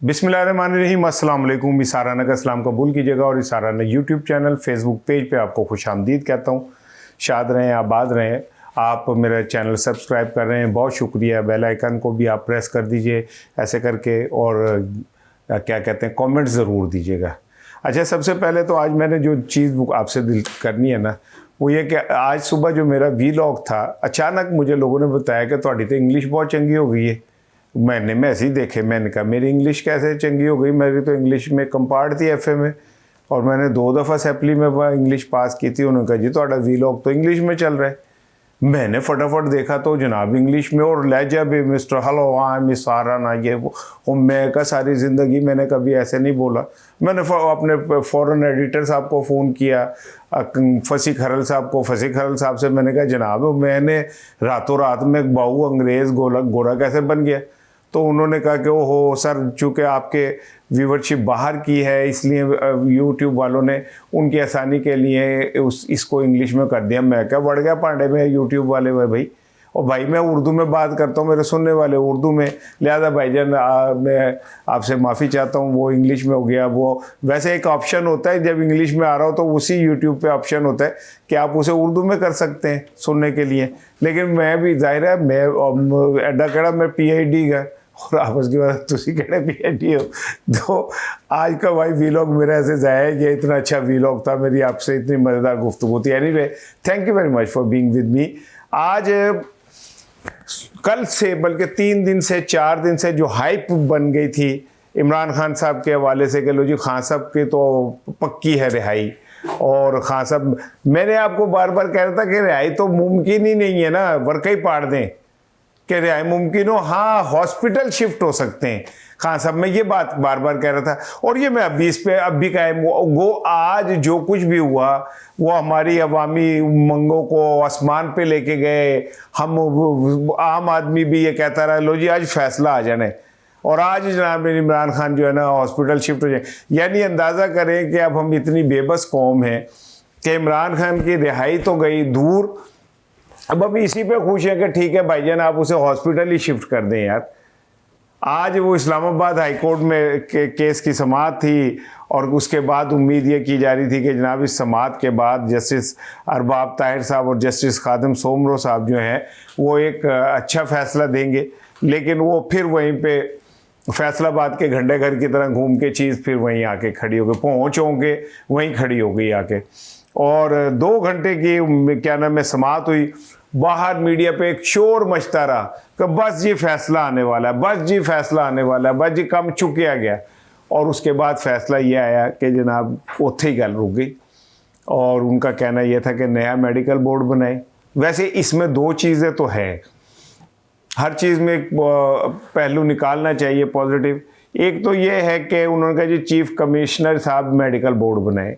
बिस्मिल्लाहिर्रहमानिर्रहीम, अस्सलाम वालेकुम। इसाराना का सलाम कबूल कीजिएगा और इसाराना यूट्यूब चैनल फेसबुक पेज पे आपको खुश आमदीद कहता हूँ। शाद रहें, आबाद रहें। आप मेरा चैनल सब्सक्राइब कर रहे हैं, बहुत शुक्रिया। बेल आइकन को भी आप प्रेस कर दीजिए ऐसे करके, और क्या कहते हैं, कमेंट ज़रूर दीजिएगा। अच्छा, सबसे पहले तो आज मैंने जो चीज़ आपसे दिल करनी है ना, वो ये कि आज सुबह जो मेरा वीलॉग था, अचानक मुझे लोगों ने बताया कि ਤੁਹਾਡੀ तो इंग्लिश बहुत चंगी हो गई है। मैंने ऐसे ही देखे, मैंने कहा मेरी इंग्लिश कैसे चंगी हो गई, मेरी तो इंग्लिश में कंपार्ट थी एफए में, और मैंने 2 दफ़ा सैपली में इंग्लिश पास की थी। उन्होंने कहा जी ਤੁਹਾਡਾ वीलॉग तो इंग्लिश में चल रहा है। मैंने फटाफट देखा तो जनाब इंग्लिश में, और लहजा भी मिस्टर हेलो हाँ मिस आराना ये वो। और मैं का सारी ज़िंदगी मैंने कभी ऐसे नहीं बोला। मैंने अपने फ़ौरन एडिटर साहब को फ़ोन किया, फसी खरल साहब को। फसी खरल साहब से मैंने कहा जनाब मैंने रातों रात में बाऊ अंग्रेज़ गोरा कैसे बन गया। तो उन्होंने कहा कि ओहो सर, चूँकि आपके व्यूवरशिप बाहर की है इसलिए यूट्यूब वालों ने उनकी आसानी के लिए इसको इंग्लिश में कर दिया। मैं क्या बढ़ गया पांडे में यूट्यूब वाले हुए भाई। और भाई मैं उर्दू में बात करता हूँ, मेरे सुनने वाले उर्दू में, लिहाजा भाईजान मैं आपसे माफ़ी चाहता हूँ, वो इंग्लिश में हो गया। वो वैसे एक ऑप्शन होता है जब इंग्लिश में आ रहा हो तो उसी यूट्यूब पे ऑप्शन होता है कि आप उसे उर्दू में कर सकते हैं सुनने के लिए। लेकिन मैं भी जाहिर है मैं एडा कड़ा मैं PhD का, और आपस की बात तुसी कहने PhD हो। तो आज का भाई वीलॉग मेरा ऐसे जाया है, ये इतना अच्छा वीलॉग था, मेरी आपसे इतनी मज़ेदार गुफ्तगू थी। Anyway, thank you very much for being with me. आज कल से, बल्कि 3 दिन से 4 दिन से जो हाइप बन गई थी इमरान खान साहब के हवाले से कि लो जी खान साहब की तो पक्की है रिहाई, और खान साहब, मैंने आपको बार बार कह रहा था कि रिहाई तो मुमकिन ही नहीं है ना, वर्क ही पाड़ दें कि रिहाई मुमकिन हो। हाँ, हॉस्पिटल शिफ्ट हो सकते हैं खान साहब, मैं ये बात बार बार कह रहा था, और ये मैं अभी इस पे अब भी कायम वो आज जो कुछ भी हुआ वो हमारी अवामी उमंगों को आसमान पे लेके गए। हम आम आदमी भी ये कहता रहा लो जी आज फैसला आ जाने, और आज जनाब इमरान खान जो है ना हॉस्पिटल शिफ्ट हो जाए। यानी अंदाज़ा करें कि अब हम इतनी बेबस कौम हैं कि इमरान खान की रिहाई तो गई दूर, अब अभी इसी पे खुश है कि ठीक है भाईजान आप उसे हॉस्पिटल ही शिफ्ट कर दें यार। आज वो इस्लामाबाद हाई कोर्ट में केस की समाअत थी, और उसके बाद उम्मीद ये की जा रही थी कि जनाब इस समाअत के बाद जस्टिस अरबाब ताहिर साहब और जस्टिस खादिम सोमरो साहब जो हैं वो एक अच्छा फ़ैसला देंगे। लेकिन वो फिर वहीं पे फैसलाबाद के घंटे घर की तरह घूम के चीज़ फिर वहीं आके खड़ी हो गई, पहुँच होंगे वहीं खड़ी हो गई आके। और 2 घंटे की क्या नाम है समाअत हुई। बाहर मीडिया पे एक शोर मचता रहा कि बस जी फैसला आने वाला है, बस जी फैसला आने वाला है, बस जी कम चुकिया गया। और उसके बाद फैसला ये आया कि जनाब उत्थे ही गल रुक गई, और उनका कहना यह था कि नया मेडिकल बोर्ड बनाए। वैसे इसमें 2 चीज़ें तो है, हर चीज़ में एक पहलू निकालना चाहिए पॉजिटिव। एक तो ये है कि उन्होंने कहा जी चीफ कमिश्नर साहब मेडिकल बोर्ड बनाए,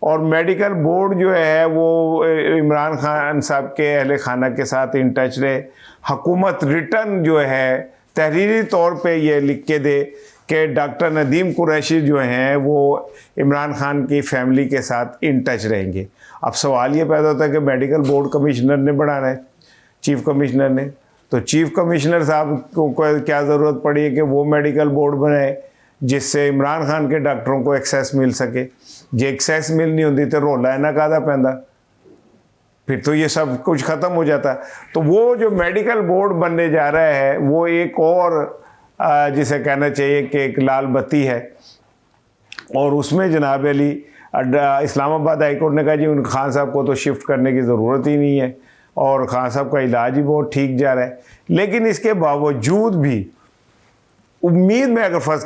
और मेडिकल बोर्ड जो है वो इमरान खान साहब के अहले खाना के साथ इन टच रहे। हुकूमत रिटर्न जो है तहरीरी तौर पे ये लिख के दे कि डॉक्टर नदीम कुरैशी जो हैं वो इमरान खान की फैमिली के साथ इन टच रहेंगे। अब सवाल ये पैदा होता है कि मेडिकल बोर्ड कमिश्नर ने बनाना है, चीफ कमिश्नर ने, तो चीफ कमिश्नर साहब को क्या ज़रूरत पड़ी है कि वो मेडिकल बोर्ड बनाए जिससे इमरान खान के डॉक्टरों को एक्सेस मिल सके। जे एक्सेस मिल नहीं होती तो रोला इन्ना कादा पैंदा, फिर तो ये सब कुछ ख़त्म हो जाता। तो वो जो मेडिकल बोर्ड बनने जा रहा है वो एक और जिसे कहना चाहिए कि एक लाल बत्ती है। और उसमें जनाब अली इस्लामाबाद हाई कोर्ट ने कहा जी उन खान साहब को तो शिफ्ट करने की ज़रूरत ही नहीं है, और खान साहब का इलाज ही बहुत ठीक जा रहा है। लेकिन इसके बावजूद भी उम्मीद मैं अगर फ़र्ज़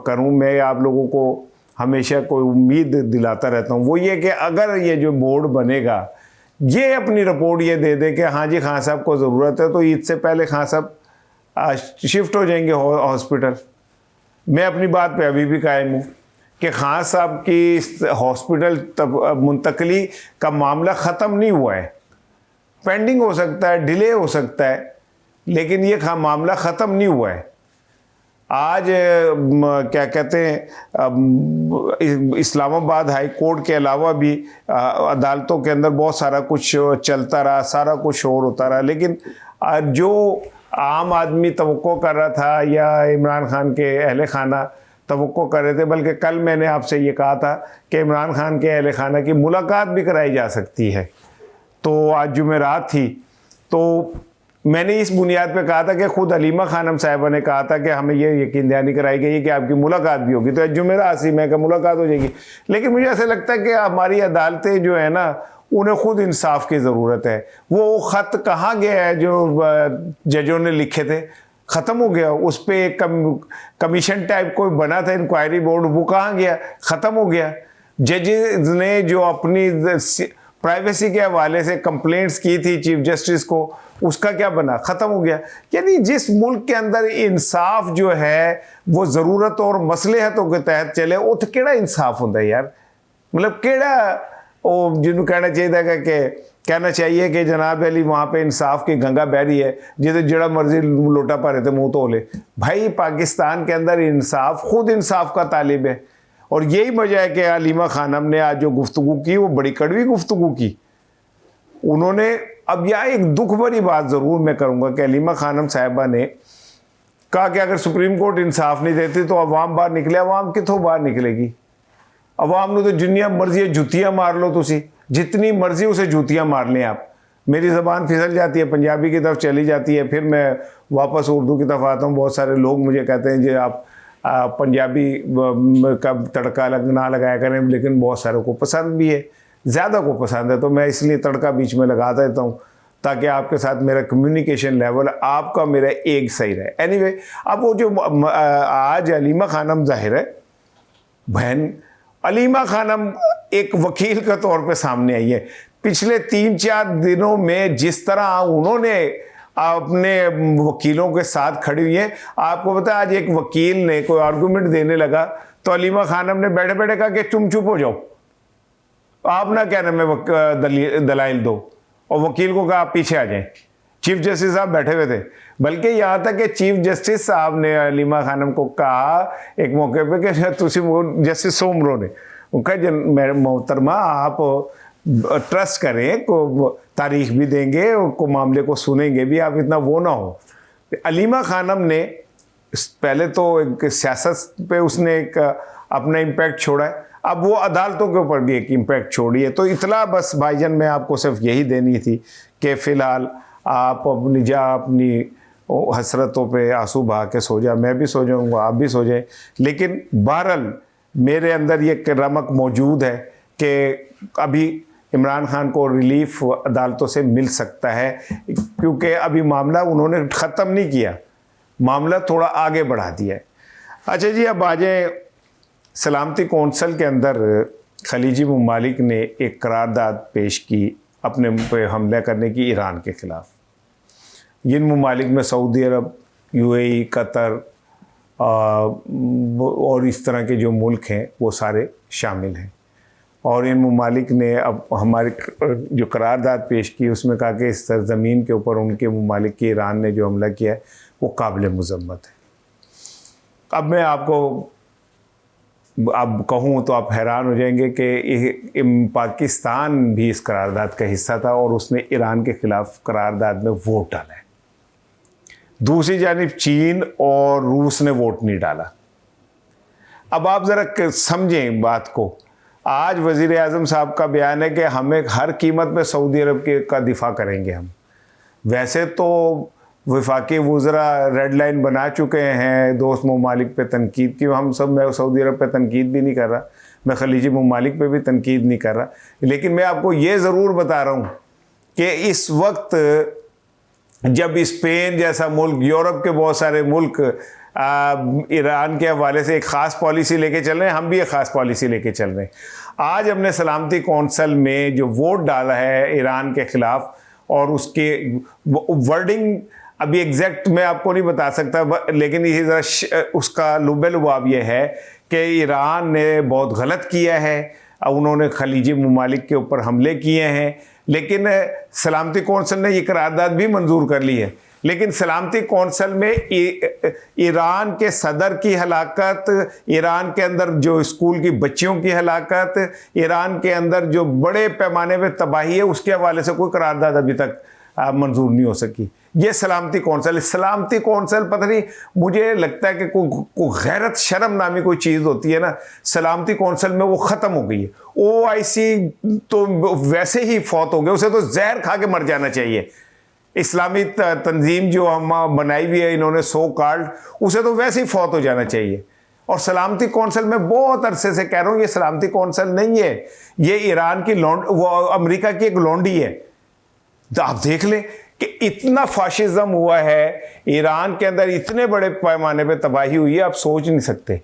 करूँ मैं आप लोगों को हमेशा कोई उम्मीद दिलाता रहता हूँ, वो ये कि अगर ये जो बोर्ड बनेगा ये अपनी रिपोर्ट ये दे दे कि हाँ जी खान साहब को ज़रूरत है, तो ईद से पहले खान साहब शिफ्ट हो जाएंगे हॉस्पिटल। मैं अपनी बात पे अभी भी कायम हूँ कि खान साहब की हॉस्पिटल मुंतकली का मामला ख़त्म नहीं हुआ है, पेंडिंग हो सकता है, डिले हो सकता है, लेकिन ये मामला ख़त्म नहीं हुआ है। आज क्या कहते हैं इस्लामाबाद हाई कोर्ट के अलावा भी अदालतों के अंदर बहुत सारा कुछ चलता रहा, सारा कुछ शोर होता रहा, लेकिन जो आम आदमी तवक्को कर रहा था या इमरान खान के अहले खाना तवक्को कर रहे थे, बल्कि कल मैंने आपसे ये कहा था कि इमरान खान के अहले खाना की मुलाकात भी कराई जा सकती है। तो आज जुमेरात थी, तो मैंने इस बुनियाद पे कहा था कि खुद हलीमा खानम साहिबा ने कहा था कि हमें ये यकीन दहानी कराई गई है कि आपकी मुलाकात भी होगी। तो जुमेरात सी मैं मुलाकात हो जाएगी। लेकिन मुझे ऐसा लगता है कि हमारी अदालतें जो है ना, उन्हें खुद इंसाफ की ज़रूरत है। वो ख़त कहाँ गया है जो जजों ने लिखे थे, ख़त्म हो गया। उस पर एक कमीशन टाइप कोई बना था, इंक्वायरी बोर्ड, वो कहाँ गया, ख़त्म हो गया। जजेस ने जो अपनी प्राइवेसी के हवाले से कंप्लेंट्स की थी चीफ जस्टिस को, उसका क्या बना, ख़त्म हो गया। यानी जिस मुल्क के अंदर इंसाफ जो है वो ज़रूरत और मसलहतों के तहत चले, वो तो केड़ा इंसाफ होता है यार। मतलब केड़ा वो जिन्होंने कहना चाहिए कि जनाब अली वहाँ पे इंसाफ की गंगा बह रही है, जिसे जड़ा मर्जी लोटा पा रहे थे मुँह तो ले। भाई पाकिस्तान के अंदर इंसाफ खुद इंसाफ का तालिब है। और यही वजह है कि हलीमा खानम ने आज जो गुफ्तगू की वो बड़ी कड़वी गुफ्तगू की। उन्होंने, अब यह एक दुख भरी बात ज़रूर मैं करूँगा कि हलीमा खानम साहिबा ने कहा कि अगर सुप्रीम कोर्ट इंसाफ नहीं देती तो अवाम बाहर निकले। अवाम कितों बाहर निकलेगी? अवाम ने तो जिन्नियां मर्जी जूतियाँ मार लो, तुसी जितनी मर्जी उसे जूतियाँ मार लें आप। मेरी ज़बान फिसल जाती है, पंजाबी की तरफ चली जाती है, फिर मैं वापस उर्दू की तरफ आता हूँ। बहुत सारे लोग मुझे कहते हैं जी आप पंजाबी का तड़का ना लगाया करें, लेकिन बहुत सारों को पसंद भी है, ज़्यादा को पसंद है, तो मैं इसलिए तड़का बीच में लगा देता हूँ ताकि आपके साथ मेरा कम्युनिकेशन लेवल आपका मेरा एक सही रहे। एनीवे, अब वो जो आज हलीमा खानम ज़ाहिर है बहन हलीमा खानम एक वकील के तौर पे सामने आई है। पिछले 3-4 दिनों में जिस तरह उन्होंने अपने वकीलों के साथ खड़ी हुई है, आपको पता है आज एक वकील ने कोई आर्गूमेंट देने लगा तो हलीमा खानम ने बैठे बैठे कहा कि तुम चुप हो जाओ, आप ना कहना मैं दलाइल दो, और वकील को कहा आप पीछे आ जाएं। चीफ जस्टिस साहब बैठे हुए थे, बल्कि यहाँ तक कि चीफ जस्टिस साहब ने हलीमा खानम को कहा एक मौके पे कि जस्टिस सोमरो ने उनका मोहतरमा आप ट्रस्ट करें, को तारीख भी देंगे को मामले को सुनेंगे भी, आप इतना वो ना हो। हलीमा खानम ने पहले तो एक सियासत पे उसने एक अपना इम्पैक्ट छोड़ा है, अब वो अदालतों के ऊपर भी एक इम्पैक्ट छोड़ी है। तो इतला बस भाईजान मैं आपको सिर्फ यही देनी थी कि फ़िलहाल आप अपनी हसरतों पे आंसू बहा के सो जा, मैं भी सो जाऊँगा, आप भी सो जाएं। लेकिन बहरहाल मेरे अंदर ये रमक मौजूद है कि अभी इमरान खान को रिलीफ अदालतों से मिल सकता है, क्योंकि अभी मामला उन्होंने ख़त्म नहीं किया, मामला थोड़ा आगे बढ़ा दिया है। अच्छा जी, अब आ जाए सलामती कौंसल के अंदर खलीजी ममालिक ने एक करारदाद पेश की अपने पे हमला करने की ईरान के ख़िलाफ़। जिन ममालिक में सऊदी अरब, यूएई, कतर और इस तरह के जो मुल्क हैं वो सारे शामिल हैं। और इन ममालिक ने अब हमारे जो करारदाद पेश की उसमें कहा कि इस सरज़मीन के ऊपर उनके ममालिक की ईरान ने जो हमला किया है वो काबिल मज़म्मत है। अब मैं आपको अब कहूँ तो आप हैरान हो जाएंगे कि पाकिस्तान भी इस करारदाद का हिस्सा था और उसने ईरान के ख़िलाफ़ करारदाद में वोट डाला है। दूसरी जानिब चीन और रूस ने वोट नहीं डाला। अब आप ज़रा समझें बात को। आज वज़ीर आज़म साहब का बयान है कि हमें हर कीमत पे सऊदी अरब का दिफा करेंगे हम। वैसे तो वफाकी वज़रा रेड लाइन बना चुके हैं दोस्त ममालिक पे तनकीद की। हम सब, मैं सऊदी अरब पे तनकीद भी नहीं कर रहा, मैं खलीजी ममालिक पे भी तनकीद नहीं कर रहा, लेकिन मैं आपको ये ज़रूर बता रहा हूँ कि इस वक्त जब स्पेन जैसा मुल्क, यूरोप के बहुत सारे मुल्क ईरान के हवाले से एक ख़ास पॉलिसी लेके चल रहे हैं, हम भी एक ख़ास पॉलिसी लेके चल रहे हैं। आज हमने सलामती कौंसल में जो वोट डाला है ईरान के ख़िलाफ़, और उसके वर्डिंग अभी एग्जैक्ट मैं आपको नहीं बता सकता, लेकिन ये ज़रा उसका लुबे लुबाब ये है कि ईरान ने बहुत गलत किया है, उन्होंने खलीजी ममालिक के ऊपर हमले किए हैं। लेकिन सलामती कौंसल ने ये करारदाद भी मंजूर कर ली है, लेकिन सलामती कौंसल में ईरान के सदर की हलाकत, ईरान के अंदर जो स्कूल की बच्चियों की हलाकत, ईरान के अंदर जो बड़े पैमाने पर तबाही है, उसके हवाले से कोई करारदाद अभी तक मंजूर नहीं हो सकी। ये सलामती कौंसल पता नहीं, मुझे लगता है कि कोई गैरत शर्म नामी कोई चीज़ होती है ना, सलामती कौंसल में वो ख़त्म हो गई है। OIC तो वैसे ही फौत हो गया, उसे तो जहर खा के मर जाना चाहिए। इस्लामी तंजीम जो हम बनाई हुई है इन्होंने सो कॉल्ड, उसे तो वैसे ही फौत हो जाना चाहिए। और सलामती कौंसल में बहुत अरसे से कह रहा हूँ, ये सलामती कौंसल नहीं है, ये ईरान की वो अमेरिका की एक लौंडी है। तो आप देख लें कि इतना फाशिज्म हुआ है ईरान के अंदर, इतने बड़े पैमाने पे तबाही हुई है, आप सोच नहीं सकते।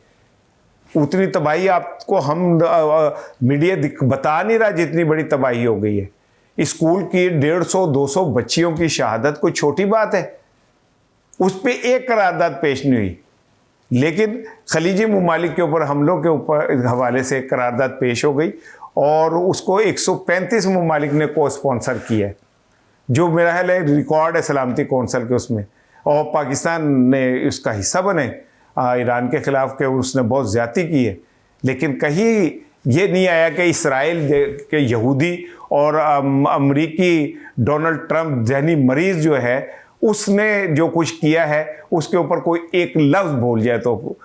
उतनी तबाही आपको हम मीडिया बता नहीं रहा जितनी बड़ी तबाही हो गई है। स्कूल की 150-200 बच्चियों की शहादत कोई छोटी बात है? उस पर एक करारदाद पेश नहीं हुई, लेकिन खलीजी ममालिक के ऊपर हमलों के ऊपर हवाले से एक करारदाद पेश हो गई और उसको 135 ममालिक ने को स्पॉन्सर किया है, जो मेरा ख्याल है रिकॉर्ड है सलामती कौंसल के उसमें। और पाकिस्तान ने उसका हिस्सा बने ईरान के ख़िलाफ़ के उसने बहुत ज़्यादती की है। लेकिन कहीं ये नहीं आया कि इसराइल के यहूदी और अमरीकी डोनाल्ड ट्रंप जहनी मरीज़ जो है उसने जो कुछ किया है उसके ऊपर कोई एक लफ्ज़ बोल जाए तो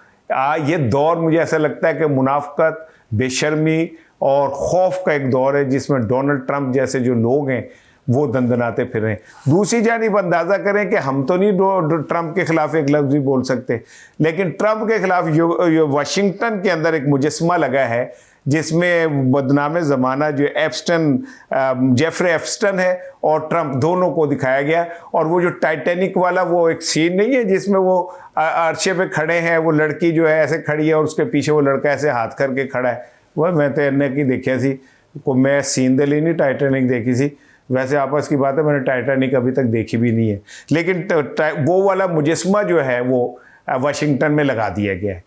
ये दौर मुझे ऐसा लगता है कि मुनाफ़कत, बेशर्मी और खौफ का एक दौर है जिसमें डोनाल्ड ट्रंप जैसे जो लोग हैं वो दंदनाते फिर रहे हैं। दूसरी जानिब अंदाज़ा करें कि हम तो नहीं ट्रंप के ख़िलाफ़ एक लफ्ज़ भी बोल सकते, लेकिन ट्रंप के ख़िलाफ़ वाशिंगटन के अंदर एक मुजस्मा लगा है जिसमें बदनाम ज़माना जो जेफरे एप्स्टन है और ट्रंप दोनों को दिखाया गया। और वो जो टाइटैनिक वाला वो एक सीन नहीं है जिसमें वो अर्शे पे खड़े हैं, वो लड़की जो है ऐसे खड़ी है और उसके पीछे वो लड़का ऐसे हाथ करके खड़ा है, वह मैं तो इन्हें की देखी सी को मैं सीन दे ली नहीं टाइटैनिक देखी सी। वैसे आपस की बात है, मैंने टाइटैनिक अभी तक देखी भी नहीं है, लेकिन वो वाला मुजस्मा जो है वो वाशिंगटन में लगा दिया गया है।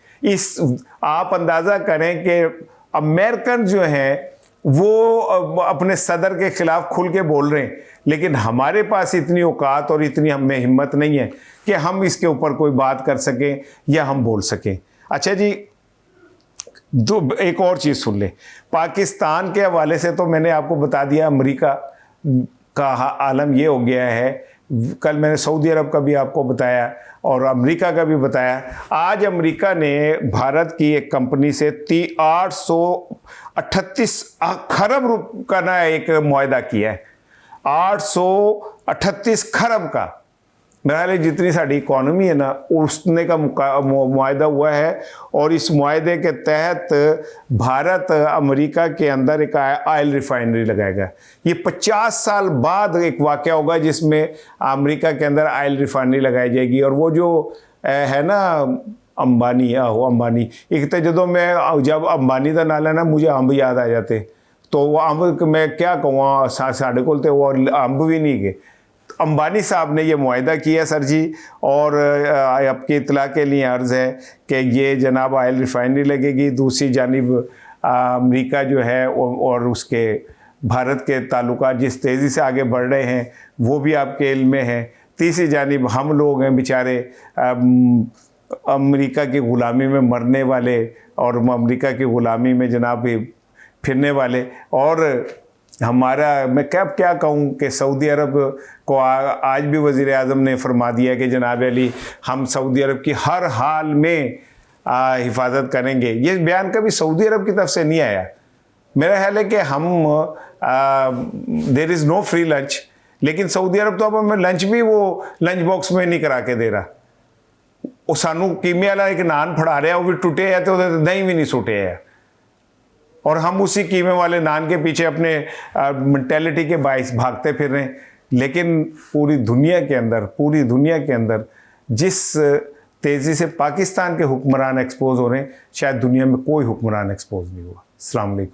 आप अंदाज़ा करें कि अमेरिकन जो हैं वो अपने सदर के ख़िलाफ़ खुल के बोल रहे हैं, लेकिन हमारे पास इतनी औकात और इतनी हमें हिम्मत नहीं है कि हम इसके ऊपर कोई बात कर सकें या हम बोल सकें। अच्छा जी, एक और चीज़ सुन लें। पाकिस्तान के हवाले से तो मैंने आपको बता दिया, अमेरिका का आलम ये हो गया है। कल मैंने सऊदी अरब का भी आपको बताया और अमेरिका का भी बताया। आज अमेरिका ने भारत की एक कंपनी से 838 खरब का ना एक मुआहदा किया है। 838 खरब का, मेरा ख्याल है जितनी साड़ी इकॉनमी है ना उसने का मुआहदा हुआ है। और इस मुआहदे के तहत भारत अमेरिका के अंदर एक ऑयल रिफाइनरी लगाएगा। ये 50 साल बाद एक वाक़या होगा जिसमें अमेरिका के अंदर ऑयल रिफाइनरी लगाई जाएगी। और वो जो है ना अंबानी, अंबानी एक तो जब अंबानी का नाला ना मुझे अंब याद आ जाते, तो वो अंब मैं क्या कहूँ साढ़े को वो अंब भी नहीं गए। अंबानी साहब ने ये मुआहदा किया सर जी, और आपकी इतला के लिए अर्ज़ है कि ये जनाब ऑयल रिफाइनरी लगेगी। दूसरी जानिब अमेरिका जो है और उसके भारत के ताल्लुकात जिस तेज़ी से आगे बढ़ रहे हैं वो भी आपके इल्म में है। तीसरी जानिब हम लोग हैं बेचारे अमेरिका की ग़ुलामी में मरने वाले और अमेरिका की ग़ुलामी में जनाब फिरने वाले। और हमारा मैं क्या कहूँ कि सऊदी अरब को आज भी वज़ीर आज़म ने फरमा दिया कि जनाब अली हम सऊदी अरब की हर हाल में हिफाजत करेंगे। ये बयान कभी सऊदी अरब की तरफ से नहीं आया। मेरा ख्याल है कि हम there is no free lunch, लेकिन सऊदी अरब तो अब हमें लंच भी वो लंच बॉक्स में नहीं करा के दे रहा। वो सानू कीमे वाला एक नान फड़ा रहा, वो भी टूटे है तो दही भी नहीं सुटे है, और हम उसी कीमे वाले नान के पीछे अपने मेंटेलिटी के बाइस भागते फिर रहे हैं। लेकिन पूरी दुनिया के अंदर जिस तेज़ी से पाकिस्तान के हुक्मरान एक्सपोज हो रहे हैं, शायद दुनिया में कोई हुक्मरान एक्सपोज नहीं हुआ। अस्सलाम वालेकुम।